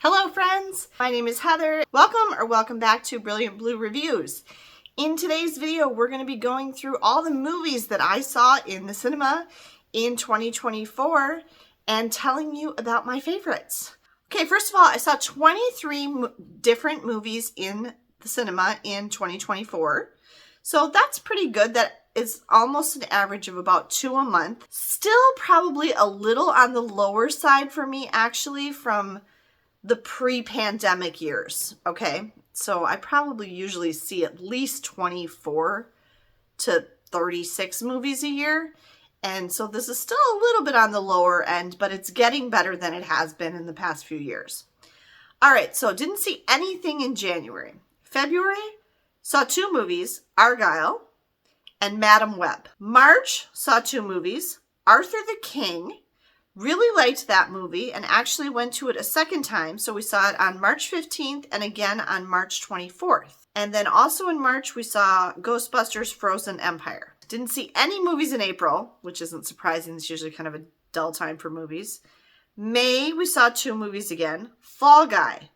Hello friends, my name is Heather. Welcome back to Brilliant Blue Reviews. In today's video, we're going to be going through all the movies that I saw in the cinema in 2024 and telling you about my favorites. Okay, first of all, I saw 23 different movies in the cinema in 2024. So that's pretty good. That is almost an average of about 2 a month. Still probably a little on the lower side for me actually from the pre-pandemic years, okay? So I probably usually see at least 24 to 36 movies a year. And so this is still a little bit on the lower end, but it's getting better than it has been in the past few years. All right, so didn't see anything in January. February, saw 2 movies, Argylle and Madam Web. March, saw 2 movies, Arthur the King. Really liked that movie and actually went to it a second time. So we saw it on March 15th and again on March 24th. And then also in March, we saw Ghostbusters Frozen Empire. Didn't see any movies in April, which isn't surprising. It's usually kind of a dull time for movies. May, we saw 2 movies again. Fall Guy.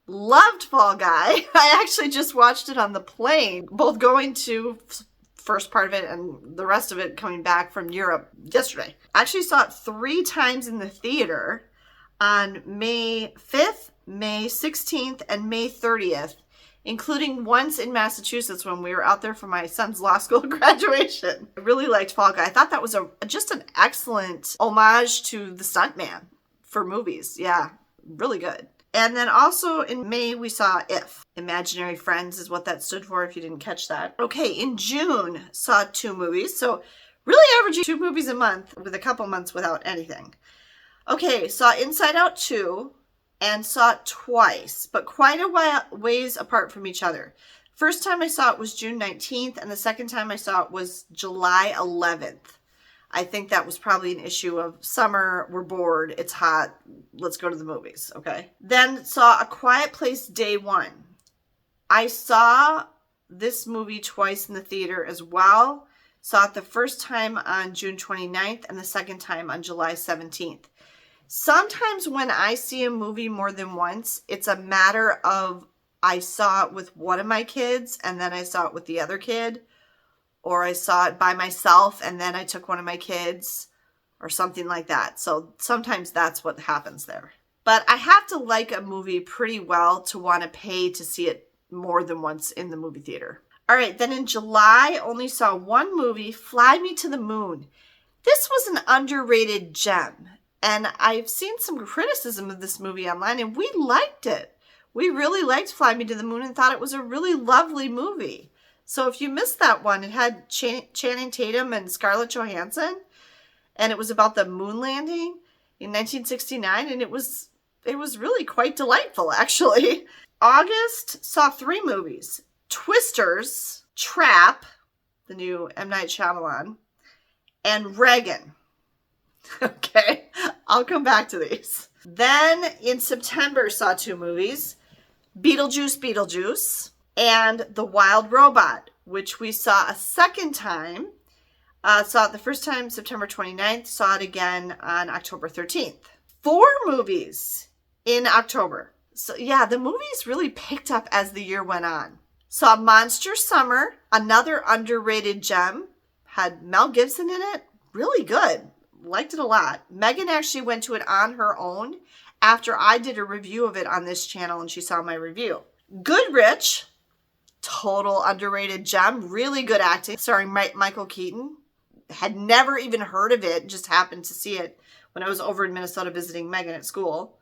Loved Fall Guy. I actually just watched it on the plane, both going to first part of it and the rest of it coming back from Europe yesterday. I actually saw it 3 times in the theater on May 5th, May 16th, and May 30th, including once in Massachusetts when we were out there for my son's law school graduation. I really liked Fall Guy. I thought that was just an excellent homage to the stuntman for movies. Yeah, really good. And then also in May, we saw IF. Imaginary Friends is what that stood for if you didn't catch that. Okay, in June, saw 2 movies. So really averaging 2 movies a month with a couple months without anything. Okay, saw Inside Out 2 and saw it twice, but quite a ways apart from each other. First time I saw it was June 19th, and the second time I saw it was July 11th. I think that was probably an issue of summer, we're bored, it's hot, let's go to the movies, okay? Then saw A Quiet Place Day 1. I saw this movie twice in the theater as well. Saw it the first time on June 29th and the second time on July 17th. Sometimes when I see a movie more than once, it's a matter of I saw it with one of my kids and then I saw it with the other kid. Or I saw it by myself and then I took one of my kids or something like that. So sometimes that's what happens there. But I have to like a movie pretty well to want to pay to see it more than once in the movie theater. All right, then in July, I only saw 1 movie, Fly Me to the Moon. This was an underrated gem. And I've seen some criticism of this movie online and we liked it. We really liked Fly Me to the Moon and thought it was a really lovely movie. So if you missed that one, it had Channing Tatum and Scarlett Johansson, and it was about the moon landing in 1969, and it was really quite delightful, actually. August saw 3 movies: Twisters, Trap, the new M. Night Shyamalan, and Reagan. Okay, I'll come back to these. Then in September saw 2 movies: Beetlejuice, and The Wild Robot, which we saw a second time. Saw it the first time September 29th, saw it again on October 13th. 4 movies in October. So yeah, the movies really picked up as the year went on. Saw Monster Summer, another underrated gem. Had Mel Gibson in it. Really good. Liked it a lot. Megan actually went to it on her own after I did a review of it on this channel and she saw my review. Goodrich. Total underrated gem. Really good acting. Starring Michael Keaton. Had never even heard of it. Just happened to see it when I was over in Minnesota visiting Megan at school.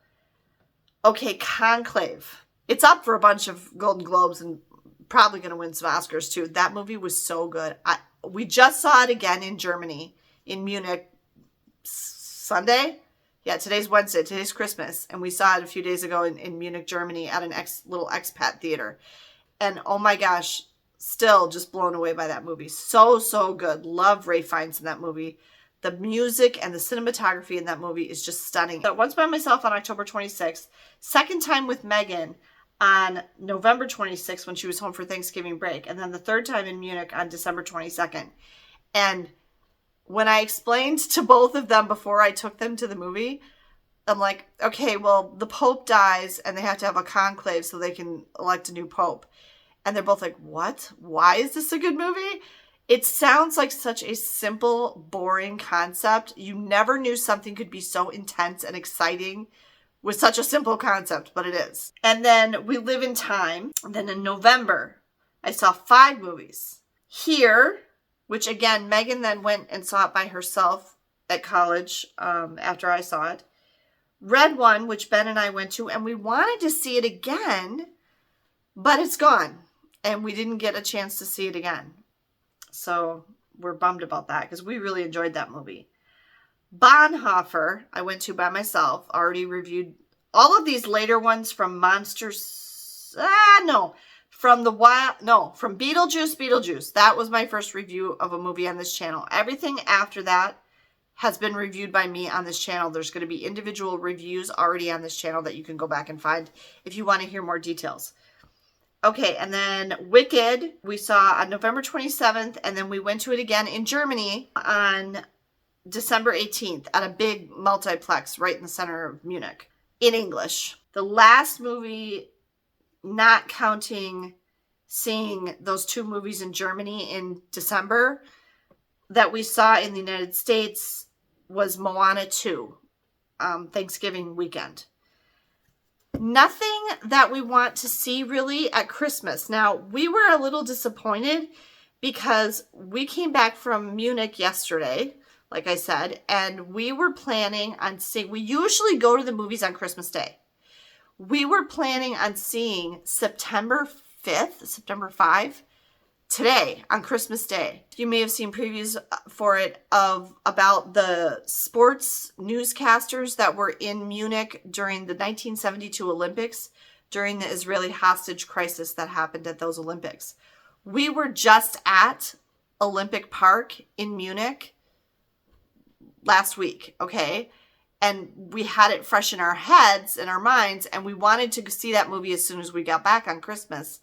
Okay, Conclave. It's up for a bunch of Golden Globes and probably going to win some Oscars too. That movie was so good. We just saw it again in Germany, in Munich, Sunday. Yeah, today's Wednesday. Today's Christmas. And we saw it a few days ago in Munich, Germany at an little expat theater. And oh my gosh, still just blown away by that movie. So, so good. Love Ralph Fiennes in that movie. The music and the cinematography in that movie is just stunning. So once by myself on October 26th. Second time with Megan on November 26th when she was home for Thanksgiving break. And then the third time in Munich on December 22nd. And when I explained to both of them before I took them to the movie, I'm like, okay, well, the Pope dies and they have to have a conclave so they can elect a new Pope. And they're both like, what? Why is this a good movie? It sounds like such a simple, boring concept. You never knew something could be so intense and exciting with such a simple concept, but it is. And then We Live in Time. And then in November, I saw 5 movies. Here, which again, Megan then went and saw it by herself at college after I saw it. Red One, which Ben and I went to, and we wanted to see it again, but it's gone. And we didn't get a chance to see it again. So we're bummed about that because we really enjoyed that movie. Bonhoeffer, I went to by myself, already reviewed all of these later ones from Monsters. From Beetlejuice. That was my first review of a movie on this channel. Everything after that has been reviewed by me on this channel. There's going to be individual reviews already on this channel that you can go back and find if you want to hear more details. Okay, and then Wicked, we saw on November 27th, and then we went to it again in Germany on December 18th at a big multiplex right in the center of Munich in English. The last movie, not counting seeing those 2 movies in Germany in December, that we saw in the United States was Moana 2, Thanksgiving weekend. Nothing that we want to see really at Christmas. Now, we were a little disappointed because we came back from Munich yesterday, like I said, and we were planning on seeing, we usually go to the movies on Christmas Day. We were planning on seeing September 5, today on Christmas Day. You may have seen previews for it about the sports newscasters that were in Munich during the 1972 Olympics, during the Israeli hostage crisis that happened at those Olympics. We were just at Olympic Park in Munich last week, okay? And we had it fresh in our heads and our minds, and we wanted to see that movie as soon as we got back on Christmas,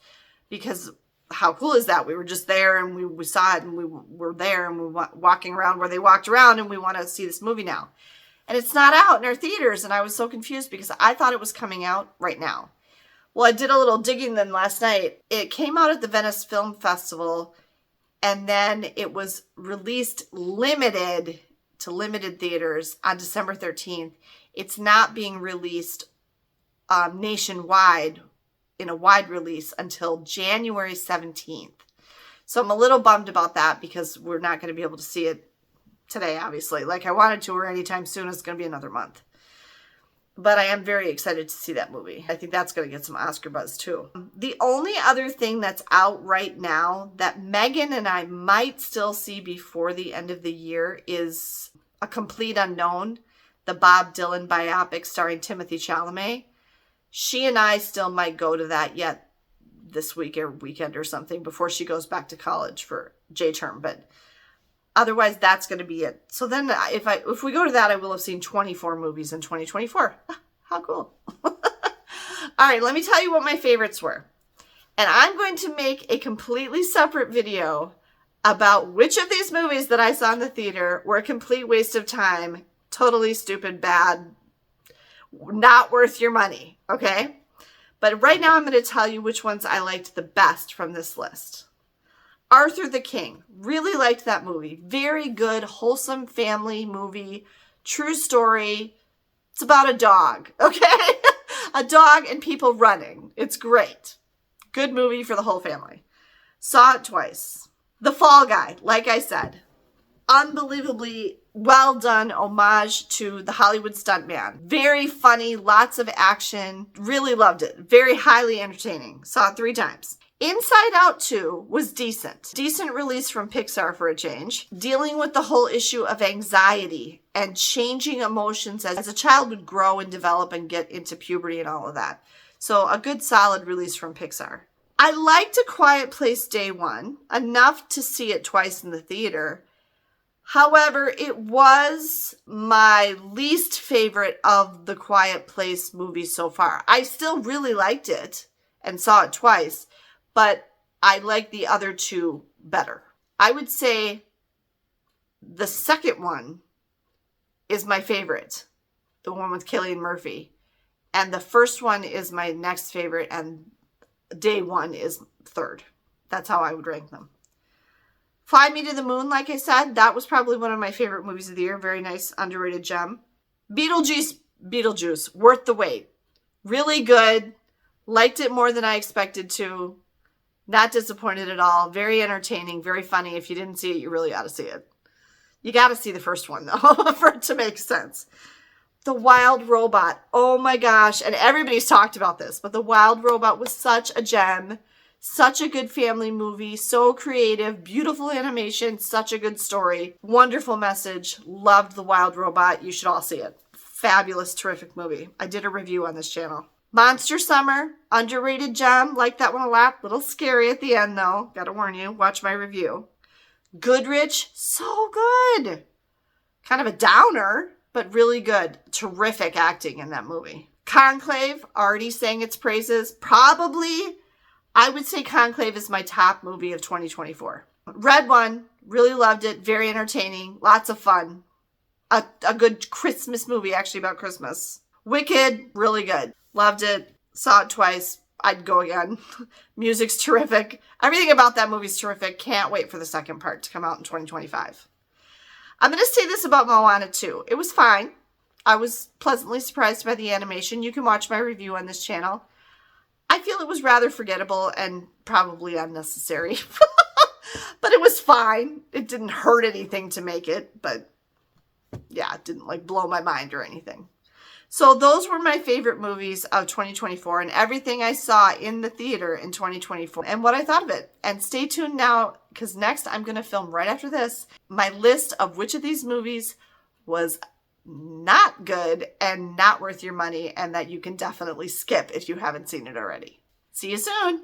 because how cool is that? We were just there and we saw it and we were there and we were walking around where they walked around, and we want to see this movie now. And it's not out in our theaters, and I was so confused because I thought it was coming out right now. Well, I did a little digging then last night. It came out at the Venice Film Festival, and then it was released limited to limited theaters on December 13th. It's not being released nationwide in a wide release until January 17th. So I'm a little bummed about that because we're not going to be able to see it today, obviously. Like I wanted to, or anytime soon. It's going to be another month. But I am very excited to see that movie. I think that's going to get some Oscar buzz too. The only other thing that's out right now that Megan and I might still see before the end of the year is A Complete Unknown, the Bob Dylan biopic starring Timothée Chalamet. She and I still might go to that yet this week or weekend or something before she goes back to college for J-term. But otherwise, that's going to be it. So then if we go to that, I will have seen 24 movies in 2024. How cool. All right, let me tell you what my favorites were. And I'm going to make a completely separate video about which of these movies that I saw in the theater were a complete waste of time, totally stupid, bad, not worth your money, okay? But right now I'm going to tell you which ones I liked the best from this list. Arthur the King. Really liked that movie. Very good, wholesome family movie. True story. It's about a dog, okay? A dog and people running. It's great. Good movie for the whole family. Saw it twice. The Fall Guy, like I said. Unbelievably well done homage to the Hollywood stuntman. Very funny, lots of action. Really loved it. Very highly entertaining. Saw it 3 times. Inside Out 2 was decent. Decent release from Pixar for a change. Dealing with the whole issue of anxiety and changing emotions as a child would grow and develop and get into puberty and all of that. So a good solid release from Pixar. I liked A Quiet Place Day 1 enough to see it twice in the theater. However, it was my least favorite of the Quiet Place movies so far. I still really liked it and saw it twice, but I like the other 2 better. I would say the second one is my favorite. the one with Cillian Murphy. And the first one is my next favorite, and Day One is third. That's how I would rank them. Fly Me to the Moon, like I said, that was probably one of my favorite movies of the year. Very nice, underrated gem. Beetlejuice, worth the wait. Really good. Liked it more than I expected to. Not disappointed at all. Very entertaining, very funny. If you didn't see it, you really ought to see it. You got to see the first one, though, for it to make sense. The Wild Robot. Oh my gosh. And everybody's talked about this, but The Wild Robot was such a gem. Such a good family movie. So creative. Beautiful animation. Such a good story. Wonderful message. Loved The Wild Robot. You should all see it. Fabulous, terrific movie. I did a review on this channel. Monster Summer. Underrated gem. Like that one a lot. Little scary at the end, though. Gotta warn you. Watch my review. Goodrich. So good. Kind of a downer, but really good. Terrific acting in that movie. Conclave, already sang its praises. Probably, I would say Conclave is my top movie of 2024. Red One, really loved it. Very entertaining. Lots of fun. A good Christmas movie, actually, about Christmas. Wicked, really good. Loved it. Saw it twice. I'd go again. Music's terrific. Everything about that movie's terrific. Can't wait for the second part to come out in 2025. I'm going to say this about Moana 2. It was fine. I was pleasantly surprised by the animation. You can watch my review on this channel. I feel it was rather forgettable and probably unnecessary. But it was fine. It didn't hurt anything to make it. But yeah, it didn't like blow my mind or anything. So those were my favorite movies of 2024 and everything I saw in the theater in 2024 and what I thought of it. And stay tuned now because next I'm going to film right after this my list of which of these movies was not good and not worth your money and that you can definitely skip if you haven't seen it already. See you soon.